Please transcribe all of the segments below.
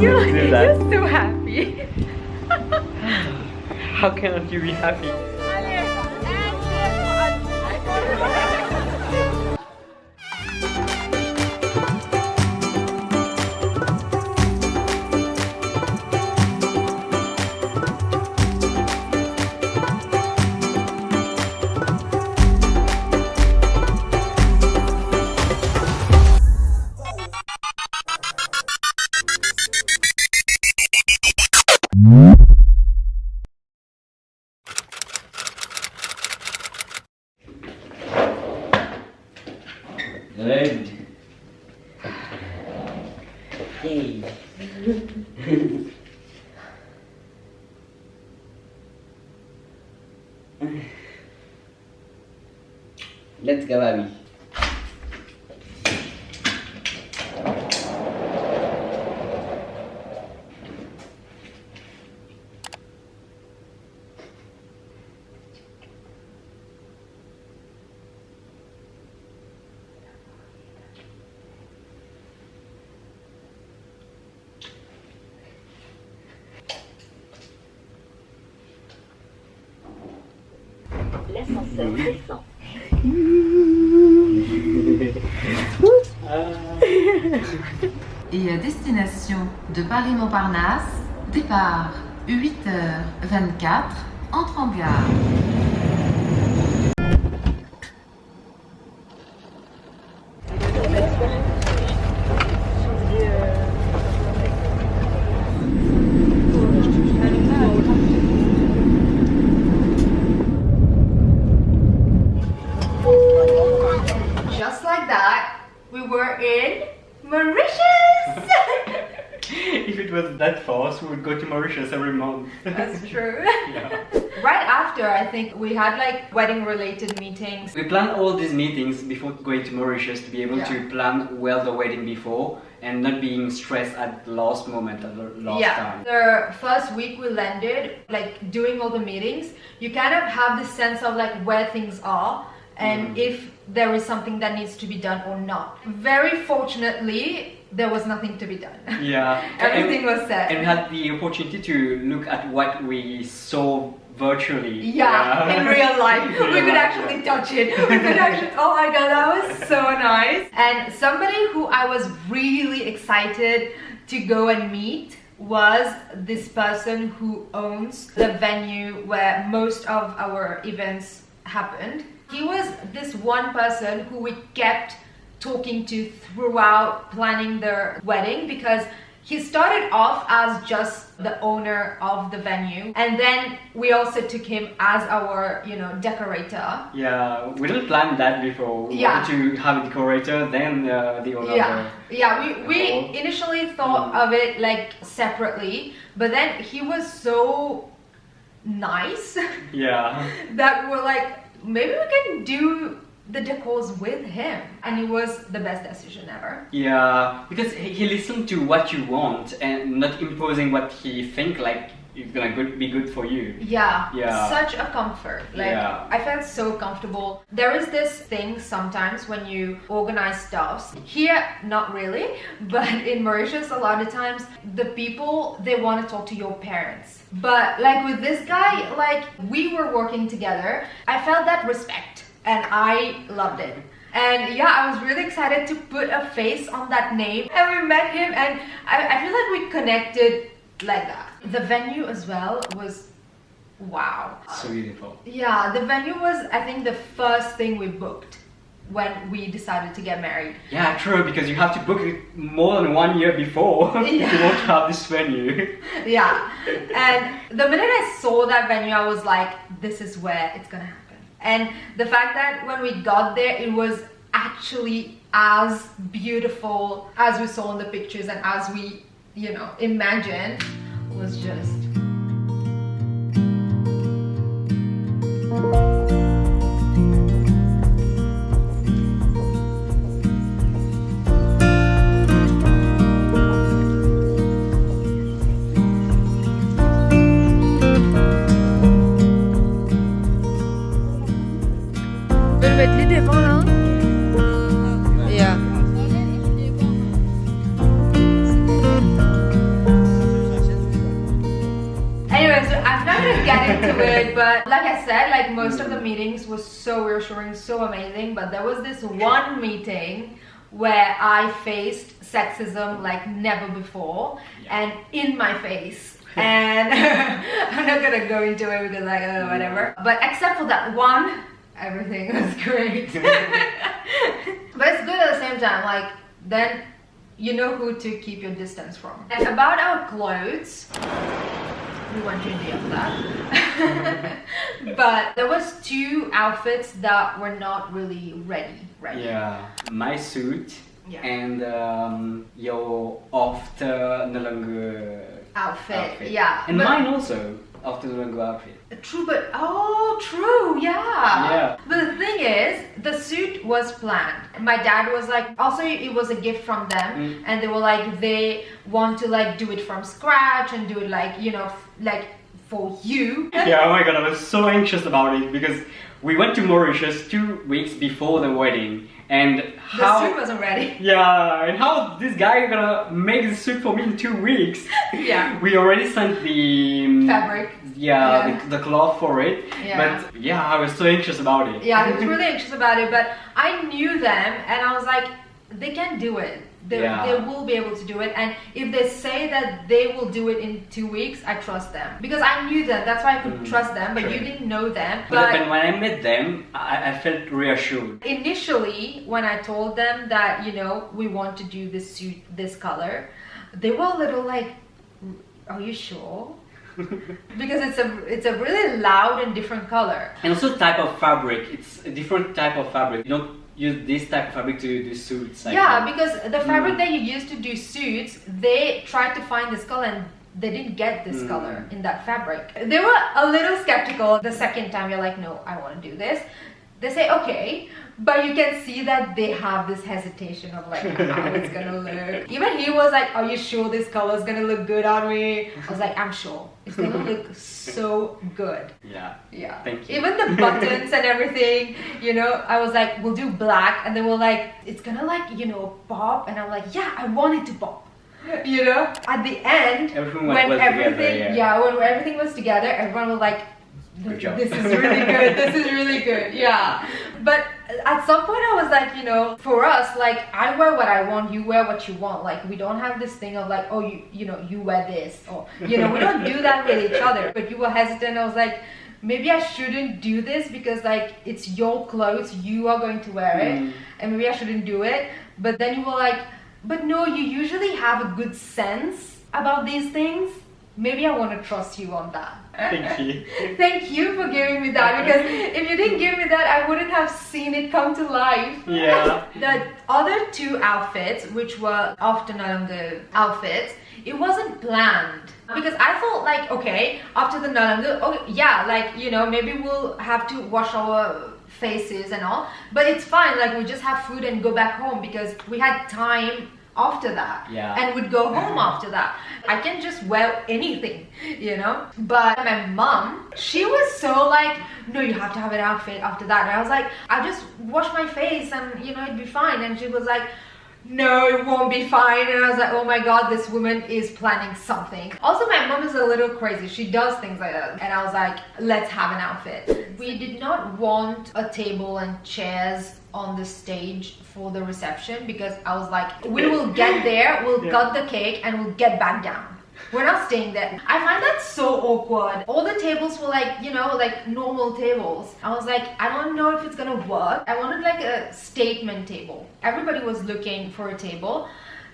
You're so happy. How cannot you be happy? Good. Yay. Let's go, Abby. L'ascenseur descend. Et à destination de Paris-Montparnasse, départ 8h24, entre en gare. Just like that, we were in Mauritius! If it was that fast, we would go to Mauritius every month. That's true. Yeah. Right after, I think we had like wedding related meetings. We planned all these meetings before going to Mauritius to be able to plan well the wedding before and not being stressed at the last moment, at the last time. The first week we landed, like doing all the meetings, you kind of have this sense of like where things are and if there is something that needs to be done or not. Very fortunately, there was nothing to be done. Yeah. Everything was set. And we had the opportunity to look at what we saw virtually. Yeah, in real life. We could actually touch it. We could actually, oh my god, that was so nice. And somebody who I was really excited to go and meet was this person who owns the venue where most of our events happened. He was this one person who we kept talking to throughout planning their wedding, because he started off as just the owner of the venue, and then we also took him as our, you know, decorator. Yeah, we didn't plan that before. We wanted to have a decorator, then the owner. We initially thought of it like separately, but then he was so nice that we're like, maybe we can do the decors with him, and it was the best decision ever. Yeah, because he listened to what you want and not imposing what he think like it's gonna be good for you. Yeah, such a comfort. Like, I felt so comfortable. There is this thing sometimes when you organize stuff. Here, not really, but in Mauritius, a lot of times the people, they want to talk to your parents. But like with this guy, like we were working together, I felt that respect and I loved it. And yeah, I was really excited to put a face on that name. And we met him, and I feel like we connected like that. The venue as well was wow. So beautiful. Yeah, the venue was, I think, the first thing we booked when we decided to get married. Yeah, true, because you have to book it more than 1 year before if you want to have this venue. Yeah, and the minute I saw that venue, I was like, this is where it's gonna happen. And the fact that when we got there, it was actually as beautiful as we saw in the pictures and as we, you know, imagined, was just... mettre les devant là. Yeah. Anyway, so I'm not gonna get into it, but like I said, like most of the meetings was so reassuring, so amazing. But there was this one meeting where I faced sexism like never before, and in my face. And I'm not gonna go into it because like whatever. But except for that one, everything was great. But it's good at the same time. Like then you know who to keep your distance from. And about our clothes. We went to India for that. But there was 2 outfits that were not really ready. Yeah, my suit and your after Nalungu outfit. Yeah. And but mine also after Nalungu outfit. True, but true, yeah. But the thing is, the suit was planned. My dad was like, also it was a gift from them, and they were like, they want to like do it from scratch and do it like, you know, like for you. Yeah, oh my god, I was so anxious about it because we went to Mauritius 2 weeks before the wedding, and how the suit wasn't ready. Yeah, and how this guy gonna make the suit for me in 2 weeks? Yeah. We already sent the fabric. Yeah, the cloth for it. Yeah. But yeah, I was so anxious about it. Yeah, I was really anxious about it, but I knew them and I was like, they can do it. They will be able to do it, and if they say that they will do it in 2 weeks, I trust them because I knew them. That's why I could trust them. But you didn't know them. But when I met them, I felt reassured. Initially, when I told them that, you know, we want to do this suit, this color, they were a little like, "Are you sure?" Because it's a really loud and different color. And also type of fabric. It's a different type of fabric. You don't use this type of fabric to do suits. Yeah, because the fabric that you use to do suits, they tried to find this color and they didn't get this color in that fabric. They were a little skeptical. The second time you're like, no, I want to do this. They say, okay, but you can see that they have this hesitation of like how it's gonna look. Even he was like, are you sure this color is gonna look good on me? I was like, I'm sure. It's gonna look so good. Yeah. Thank you. Even the buttons and everything, you know, I was like, we'll do black, and they were like, it's gonna like, you know, pop, and I'm like, yeah, I want it to pop. You know, at the end, when everything was together, everyone was like, this is really good, this is really good, yeah. But at some point I was like, you know, for us, like, I wear what I want, you wear what you want. Like, we don't have this thing of like, oh, you know, you wear this, or, you know, we don't do that with each other. But you were hesitant. I was like, maybe I shouldn't do this because like it's your clothes, you are going to wear it, and maybe I shouldn't do it. But then you were like, but no, you usually have a good sense about these things. Maybe I want to trust you on that. Thank you. Thank you for giving me that, because if you didn't give me that, I wouldn't have seen it come to life. Yeah. The other 2 outfits, which were after the outfits, it wasn't planned. Because I thought like, okay, after the Nalangu, okay, yeah, like, you know, maybe we'll have to wash our faces and all, but it's fine, like we just have food and go back home because we had time after that, and would go home after that. I can just wear anything, you know. But my mom, she was so like, no, you have to have an outfit after that. And I was like, I'll just wash my face and, you know, it'd be fine. And she was like, no, it won't be fine. And I was like, oh my god, this woman is planning something. Also, my mom is a little crazy. She does things like that. And I was like, let's have an outfit. We did not want a table and chairs on the stage for the reception because I was like, we will get there, we'll cut the cake, and we'll get back down. We're not staying there. I find that so awkward. All the tables were like, you know, like normal tables. I was like, I don't know if it's gonna work. I wanted like a statement table. Everybody was looking for a table.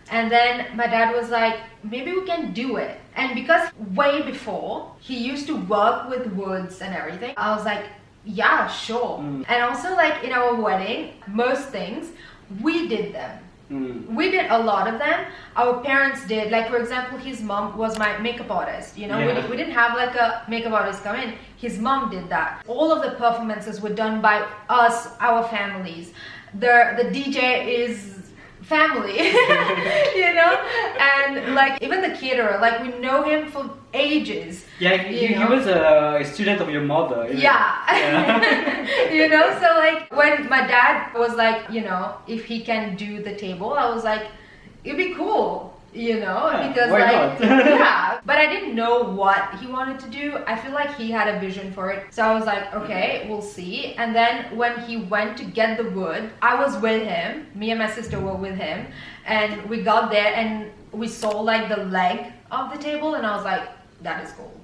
And then my dad was like, maybe we can do it. And because way before, he used to work with woods and everything, I was like, yeah, sure. And also like in our wedding, most things, we did them. We did a lot of them. Our parents did. Like, for example, his mom was my makeup artist. You know, we didn't have like a makeup artist come in. His mom did that. All of the performances were done by us, our families. The DJ is family, you know, and like even the caterer, like we know him for ages. Yeah, he was a student of your mother. Yeah. You You know, so like when my dad was like, you know, if he can do the table, I was like, it'd be cool, you know, because why like, not? yeah, but I didn't know what he wanted to do. I feel like he had a vision for it. So I was like, okay, we'll see. And then when he went to get the wood, I was with him, me and my sister were with him, and we got there and we saw like the leg of the table, and I was like, that is cool.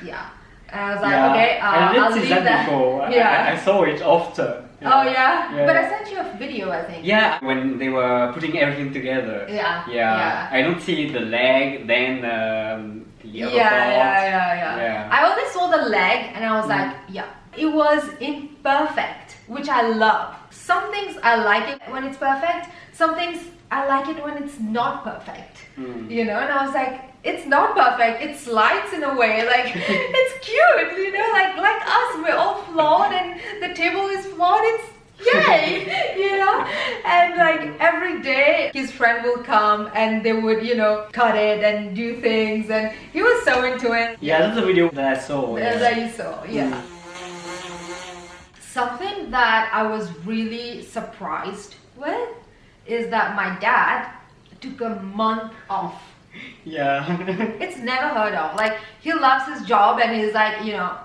Yeah. And I was like, okay, I'll leave that. Before. Yeah. I saw it after. Oh yeah? But I sent you a video, I think. Yeah, when they were putting everything together. Yeah. I don't see the leg, then the other part. Yeah. I only saw the leg and I was like, yeah. It was imperfect, which I love. Some things I like it when it's perfect. Some things I like it when it's not perfect. You know, and I was like, it's not perfect, it slides in a way, like it's cute, you know, like us, we're all flawed and the table is flawed, it's yay, you know. And like every day his friend will come and they would, you know, cut it and do things, and he was so into it. Yeah, that's the video that I saw. That you saw, yeah. Something that I was really surprised with is that my dad took a month off. Yeah. It's never heard of. Like, he loves his job and he's like, you know.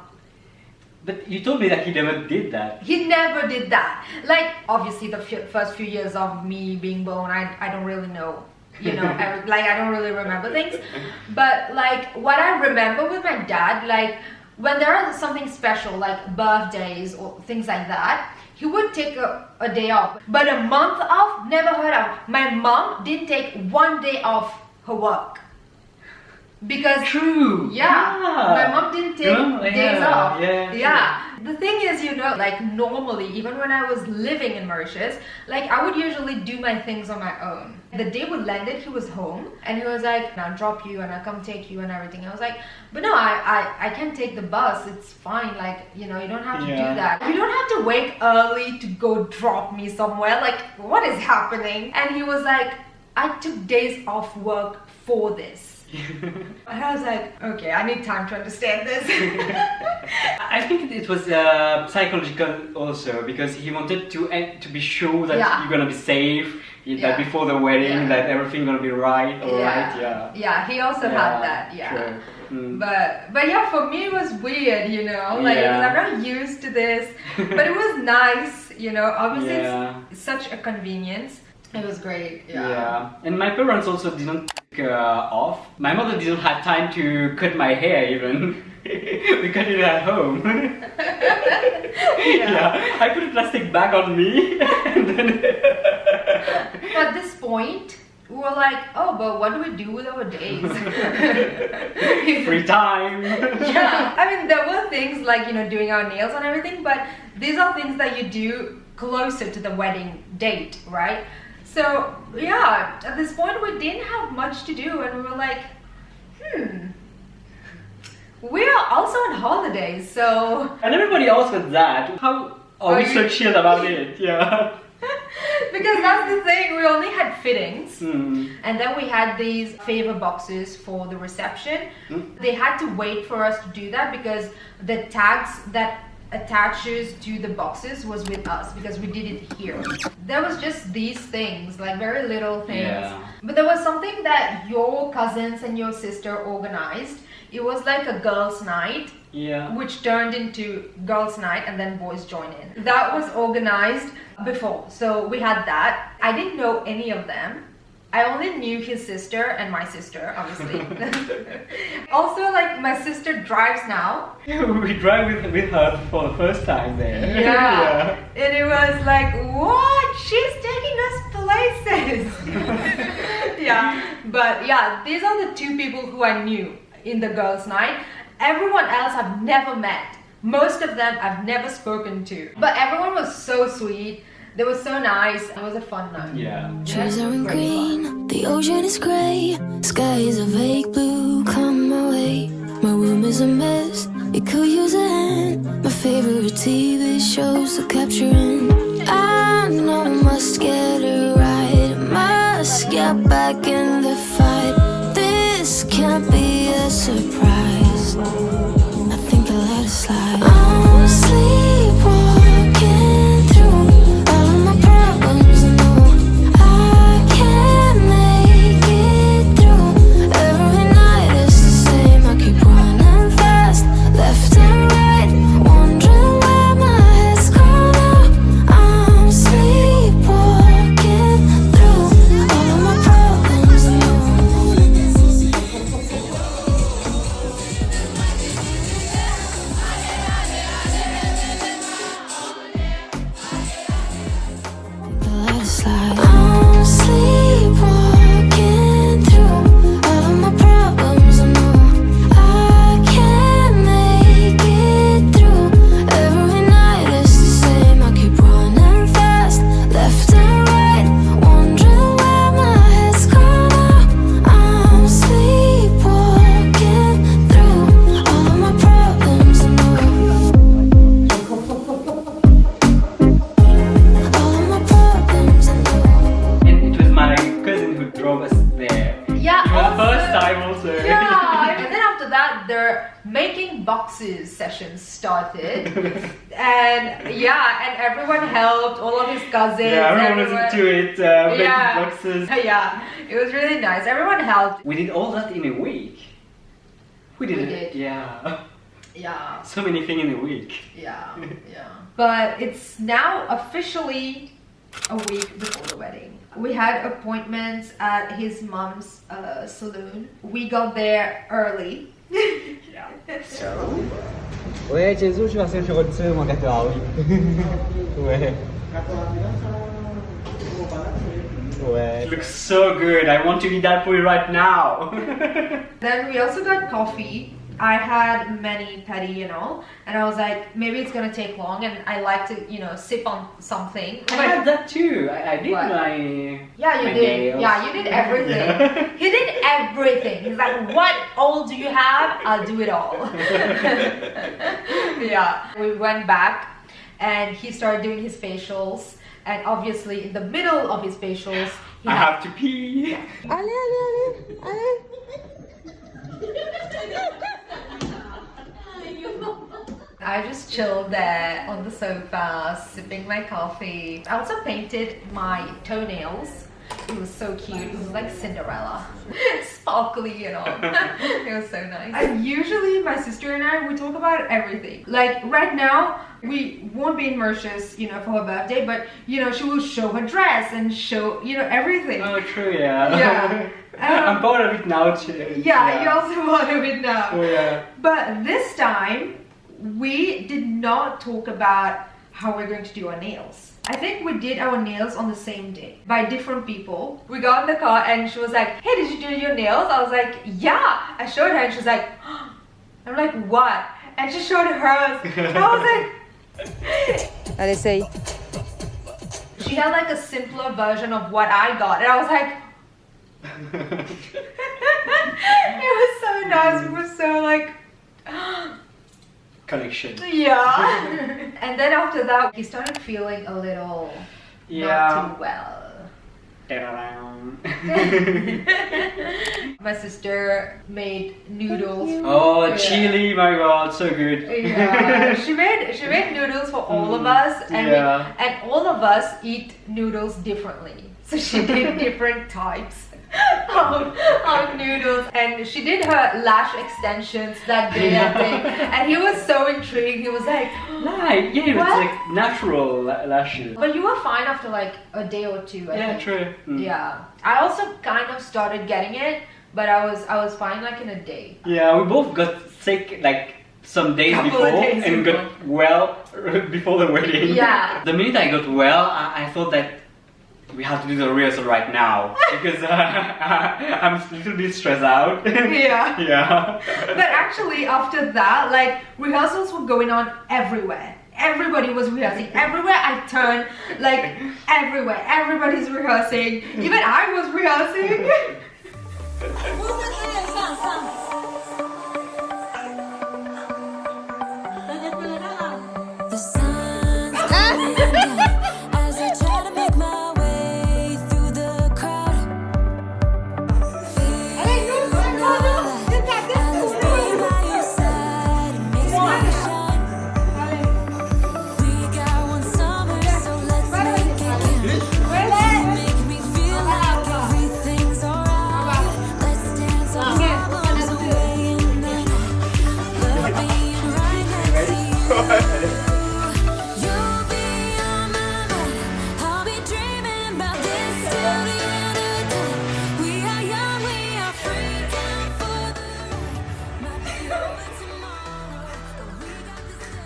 But you told me that he never did that. He never did that. Like, obviously the first few years of me being born, I don't really know, you know, I don't really remember things. But like, what I remember with my dad, like, when there is something special, like birthdays or things like that, he would take a day off. But a month off, never heard of. My mom didn't take one day off her work. Because true. Yeah. My mom didn't take days off. Yeah. The thing is, you know, like normally, even when I was living in Mauritius, like I would usually do my things on my own. The day we landed, he was home and he was like, I'll drop you and I'll come take you and everything. I was like, but no, I can take the bus, it's fine, like, you know, you don't have to do that. You don't have to wake early to go drop me somewhere, like what is happening? And he was like, I took days off work for this. And I was like, okay, I need time to understand this. I think it was psychological also, because he wanted to be sure that you're gonna be safe, that before the wedding, that everything gonna be right. Yeah, he also had that. Sure. But yeah, for me it was weird, you know, like I'm not used to this, but it was nice, you know. Obviously it's such a convenience. It was great. And my parents also didn't take off. My mother didn't have time to cut my hair even. We cut it at home. I put a plastic bag on me and then at this point we were like, oh, but what do we do with our days? Free time. I mean, there were things like, you know, doing our nails and everything, but these are things that you do closer to the wedding date, right? So yeah, at this point we didn't have much to do, and we were like, we are also on holidays, so. And everybody else with that. How are we so chill about it? Because that's the thing, we only had fittings, and then we had these favor boxes for the reception. They had to wait for us to do that because the tags that attaches to the boxes was with us, because we did it here. There was just these things, like very little things, but there was something that your cousins and your sister organized. It was like a girls' night, which turned into girls' night and then boys join in. That was organized before, so we had that. I didn't know any of them. I only knew his sister and my sister, obviously. Also, like, my sister drives now. We drive with her for the first time there. And it was like, what? She's taking us places. But yeah, these are the two people who I knew in the girls' night. Everyone else I've never met. Most of them I've never spoken to. But everyone was so sweet. They were so nice. It was a fun night. Trees are in green, the ocean is grey, sky is a vague blue, come my way. My room is a mess, it could use a hand. My favorite TV shows are capturing. I know I must get it right, must get back in the fight. This can't be a surprise, I think I'll let it slide. I'm sleepwalking. sessions started. And yeah, and everyone helped, all of his cousins. Yeah, everyone was into it, making boxes. Yeah, it was really nice. Everyone helped. We did all that in a week. We did. Yeah. So many things in a week. Yeah. But it's now officially a week before the wedding. We had appointments at his mom's saloon. We got there early. Yeah. So. Ouais, Jésus, je vais faire un petit mon gâteau. Ouais. Ouais. It looks so good. I want to eat that for you right now. Then we also got coffee. I had mani pedi and all, and I was like, maybe it's gonna take long, and I like to, you know, sip on something. I had that too. I did What? my Yeah, you my did. nails. Yeah, you did everything. Yeah. He did everything. He's like, what all do you have? I'll do it all. Yeah. We went back, and he started doing his facials, and obviously in the middle of his facials, he I have to pee. I just chilled there on the sofa, sipping my coffee. I also painted my toenails. It was so cute. It was like Cinderella. Sparkly and all. It was so nice. And usually my sister and I, we talk about everything. Like right now, we won't be in Mauritius, you know, for her birthday, but you know, she will show her dress and show, you know, everything. Oh, true, yeah. Yeah. I'm part of it now too. Yeah, you're also part of it now. Oh, yeah. But this time, we did not talk about how we're going to do our nails. I think we did our nails on the same day by different people. We got in the car and she was like, hey, did you do your nails? I was like, yeah. I showed her and she was like, oh. I'm like, what? And she showed hers. I was like, Allez, essaye. she had like a simpler version of what I got. And I was like, it was so nice. It was so like, Connection. yeah. And then after that, he started feeling a little not too well. My sister made noodles. Oh, chili, my god, so good. Yeah, she made noodles for all of us, and and all of us eat noodles differently. So she did different types of noodles, and she did her lash extensions that day, I think. And he was so intrigued. He was like, Like, yeah, it's like natural lashes. but you were fine after like a day or two, I think. True. Mm. Yeah, I also kind of started getting it, but I was fine like in a day. Yeah, we both got sick like some days Couple before of days and before. got well before the wedding. Yeah. The minute I got well, I thought that we have to do the rehearsal right now because I'm a little bit stressed out. Yeah. Yeah. But actually after that, like rehearsals were going on everywhere. Everybody was rehearsing. Everywhere I turned, like everywhere. Everybody's rehearsing. Even I was rehearsing. The sun's coming down as I try to make my way through the crowd. Feeling alive, I love being by your side. It makes me shine. We got one summer, so let's make it count. You make me feel like everything's alright. Let's dance our problems away in the night. Love being right next to you. You'll be on my mind. I'll be dreaming about this till the end of time. We are young, we are free, down for the ride. Might be over tomorrow, but we got this day.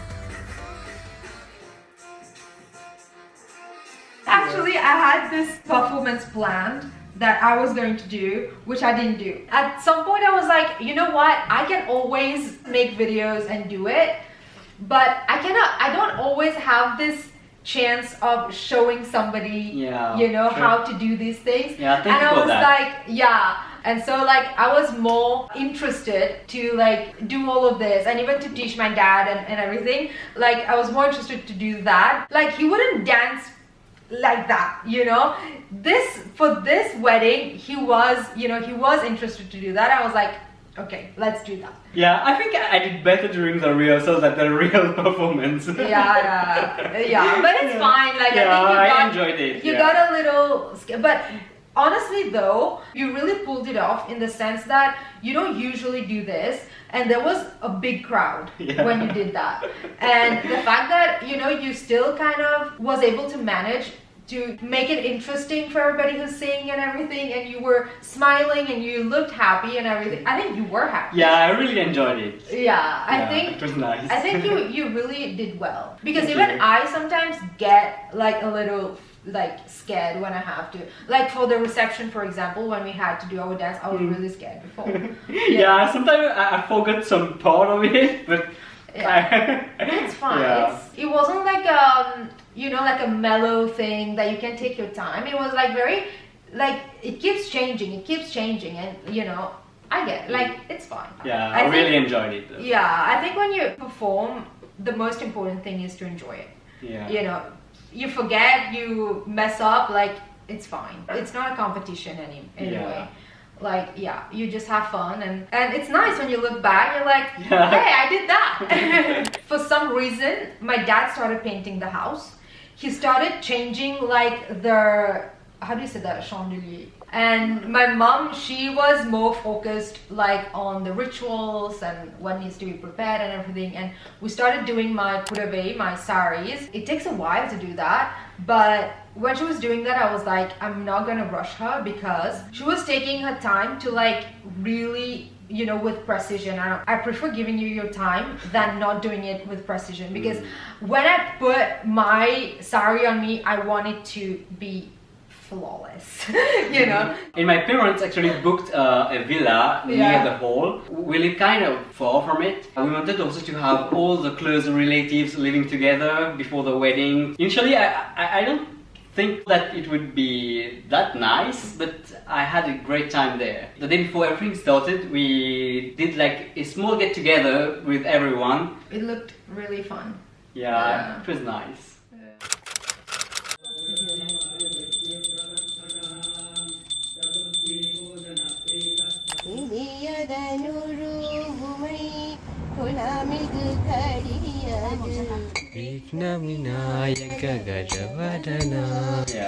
Actually, I had this performance planned that I was going to do, which I didn't do. At some point I was like, you know what? I can always make videos and do it, but I don't always have this chance of showing somebody, you know, how to do these things. Yeah, thank and you I for was that. like, yeah. And so like I was more interested to like do all of this and even to teach my dad and everything. Like I was more interested to do that. Like he wouldn't dance like that, you know. For this wedding he was, you know, he was interested to do that. I was like, Okay, let's do that. Yeah, I think I did better during the rehearsals than the real performance. Yeah, but it's fine. Like I enjoyed it. You got a little, but honestly though, you really pulled it off in the sense that you don't usually do this, and there was a big crowd when you did that, and the fact that you still kind of was able to manage to make it interesting for everybody who's seeing and everything, and you were smiling and you looked happy and everything. I think you were happy. Yeah, I really enjoyed it. Yeah, I think it was nice. I think you really did well, because even I sometimes get like a little like scared when I have to, like for the reception, for example, when we had to do our dance, I was really scared before. Yeah, sometimes I forgot some part of it, but it's fine. It wasn't like like a mellow thing that you can take your time. It was like very, like it keeps changing, and I get like it's fine. Yeah, I really enjoyed it though. Yeah, I think when you perform, the most important thing is to enjoy it. Yeah. You forget, you mess up, like it's fine. It's not a competition anyway. Like you just have fun, and it's nice when you look back, you're like, hey, I did that. For some reason my dad started painting the house. He started changing like the, how do you say that, chandelier, and my mom, she was more focused like on the rituals and what needs to be prepared and everything, and we started doing my purave, my saris. It takes a while to do that, but when she was doing that, I was like, I'm not gonna rush her, because she was taking her time to like really, with precision. I prefer giving you your time than not doing it with precision, because when I put my sari on me, I want it to be flawless. And my parents actually booked a villa near the hall. We live kind of far from it. We wanted also to have all the close relatives living together before the wedding. Initially, I don't think that it would be that nice, but I had a great time there. The day before everything started, we did like a small get together with everyone. It looked really fun. Yeah, it was nice.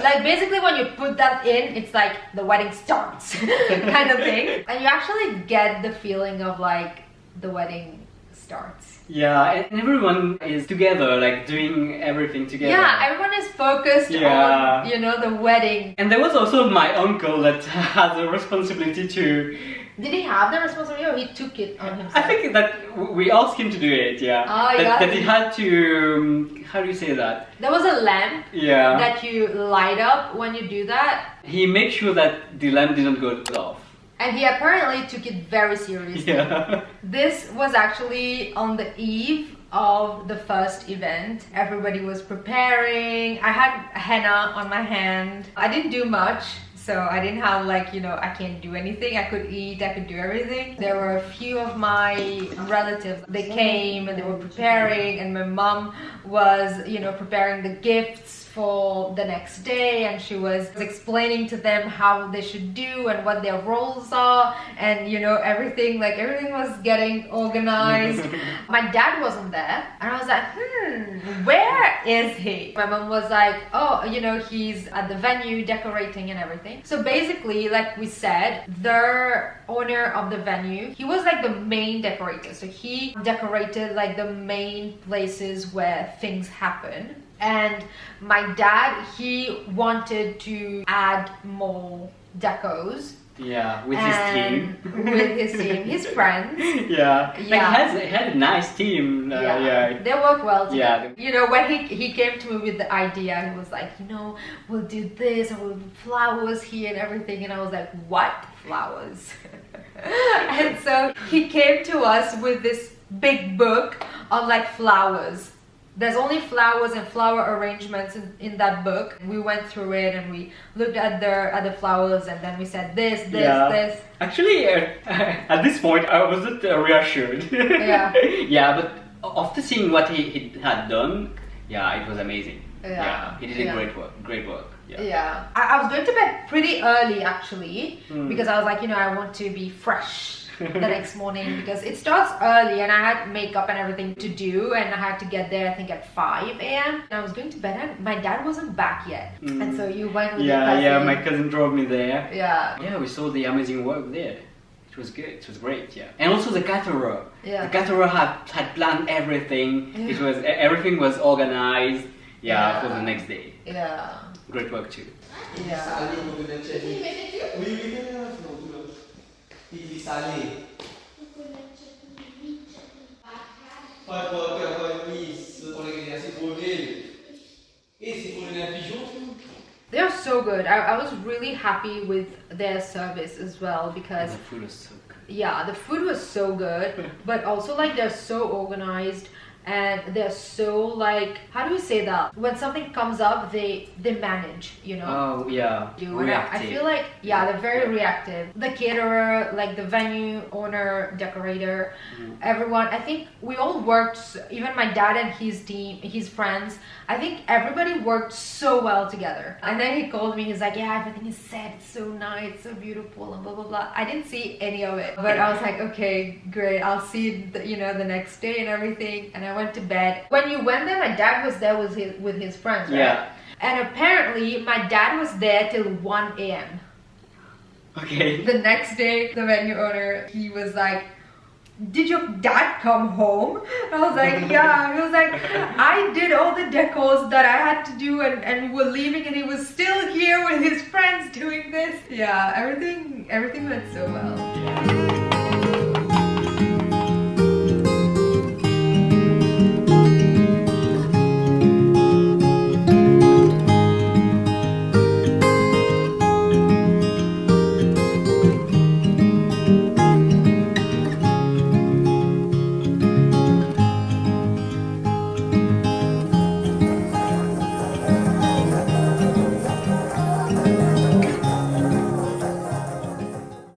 Like basically when you put that in, it's like the wedding starts kind of thing, and you actually get the feeling of like the wedding starts. Yeah, and everyone is together, like doing everything together. Yeah, everyone is focused on the wedding. And there was also my uncle that had the responsibility to. Did he have the responsibility, or he took it on himself? I think that we asked him to do it, that he had to, how do you say that? There was a lamp that you light up when you do that. He made sure that the lamp didn't go off. And he apparently took it very seriously. Yeah. This was actually on the eve of the first event. Everybody was preparing. I had henna on my hand. I didn't do much. So I didn't have like, I can't do anything. I could eat, I could do everything. There were a few of my relatives. They came and they were preparing, and my mom was, preparing the gifts for the next day, and she was explaining to them how they should do and what their roles are, and everything was getting organized. My dad wasn't there, and I was like, where is he? My mom was like, oh, he's at the venue decorating and everything. So basically, like we said, the owner of the venue, he was like the main decorator, so he decorated like the main places where things happen. And my dad, he wanted to add more decos. Yeah, with his team. With his team, his friends. Yeah. Like he had a nice team. They work well together. Yeah. When he came to me with the idea, he was like, we'll do this, and we'll do flowers here and everything. And I was like, what? Flowers? And so he came to us with this big book on like flowers. There's only flowers and flower arrangements in that book. We went through it and we looked at the flowers, and then we said this. Actually, at this point, I wasn't reassured. Yeah, but after seeing what he had done, it was amazing. Yeah, he did a great work. Yeah. I was going to bed pretty early actually, because I was like, I want to be fresh the next morning because it starts early and I had makeup and everything to do, and I had to get there I think at 5 a.m. and I was going to bed and my dad wasn't back yet. And so you went with your cousin. Yeah, my cousin drove me there. Yeah, we saw the amazing work there. It was good, it was great, yeah. And also the caterer. Yeah. The caterer had planned everything. It was everything was organized, for the next day. Yeah. Great work too. Yeah. They're so good. I was really happy with their service as well because The food was so good. yeah, the food was so good, but also like they're so organized and they're so like, how do we say that? When something comes up, they manage, you know. Oh yeah, I feel like they're very reactive. The caterer, like the venue owner, decorator, everyone. I think we all worked. Even my dad and his team, his friends. I think everybody worked so well together. And then he called me. He's like, "Yeah, everything is set. It's so nice, so beautiful, and blah blah blah." I didn't see any of it, but I was like, "Okay, great. I'll see it, the next day and everything." And I went to bed. When you went there, my dad was there with his friends, right? Yeah. And apparently, my dad was there till 1 a.m. Okay. The next day, the venue owner, he was like, "Did your dad come home?" I was like, "Yeah." He was like, "I did all the decors that I had to do and we were leaving and he was still here with his friends doing this." Yeah, everything went so well.